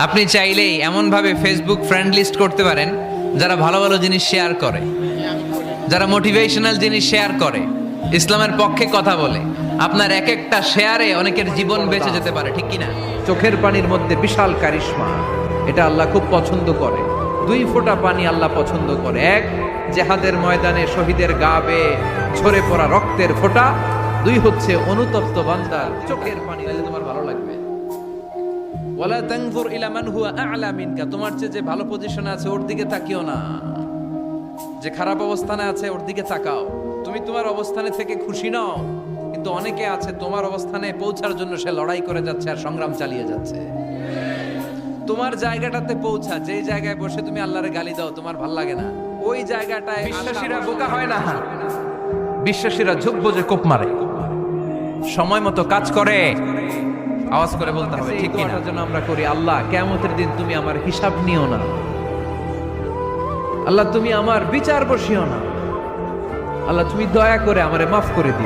আপনি চাইলেই এমন ভাবে ফেসবুক ফ্রেন্ড লিস্ট করতে পারেন যারা ভালো ভালো জিনিস শেয়ার করে, যারা মোটিভেশনাল জিনিস শেয়ার করে, ইসলামের পক্ষে কথা বলে। আপনার এক একটা শেয়ারে অনেকের জীবন বেঁচে যেতে পারে, ঠিক কিনা? চোখের পানির মধ্যে বিশাল কারিশমা, এটা আল্লাহ খুব পছন্দ করে। 2 ফোঁটা পানি আল্লাহ পছন্দ করে। এক, জেহাদের ময়দানে শহীদের গা বেয়ে ঝরে পড়া রক্তের ফোঁটা। 2 হচ্ছে অনুতপ্ত বান্দার চোখের পানি। তাহলে তোমার ভালো লাগবে। ওয়ালা তানজুর ইলা মান হুয়া আ'লা মিনকা, তোমার চেয়ে যে ভালো পজিশনে আছে ওর দিকে তাকিও না, যে খারাপ অবস্থানে আছে ওর দিকে তাকাও। তুমি তোমার অবস্থানে থেকে খুশি নও, কিন্তু অনেকে আছে তোমার অবস্থানে পৌঁছার জন্য সে লড়াই করে যাচ্ছে আর সংগ্রাম চালিয়ে যাচ্ছে। তোমার জায়গাটাতে পৌঁছা, যেই জায়গায় বসে তুমি আল্লাহরে গালি দাও তোমার ভাল লাগে না, ওই জায়গাটায় বিশ্বাসীরা বোকা হয় না, বিশ্বাসীরা ঝুঁক বোঝে কোপ মারে, সময় মতো কাজ করে। আওয়াজ করে বলতে হবে, ঠিক কিনা? যেন আমরা করি, আল্লাহ কিয়ামতের দিন তুমি আমার হিসাব নিও না, আল্লাহ তুমি আমার বিচার বসিও না, আল্লাহ তুমি দয়া করে আমারে মাফ করে দিও।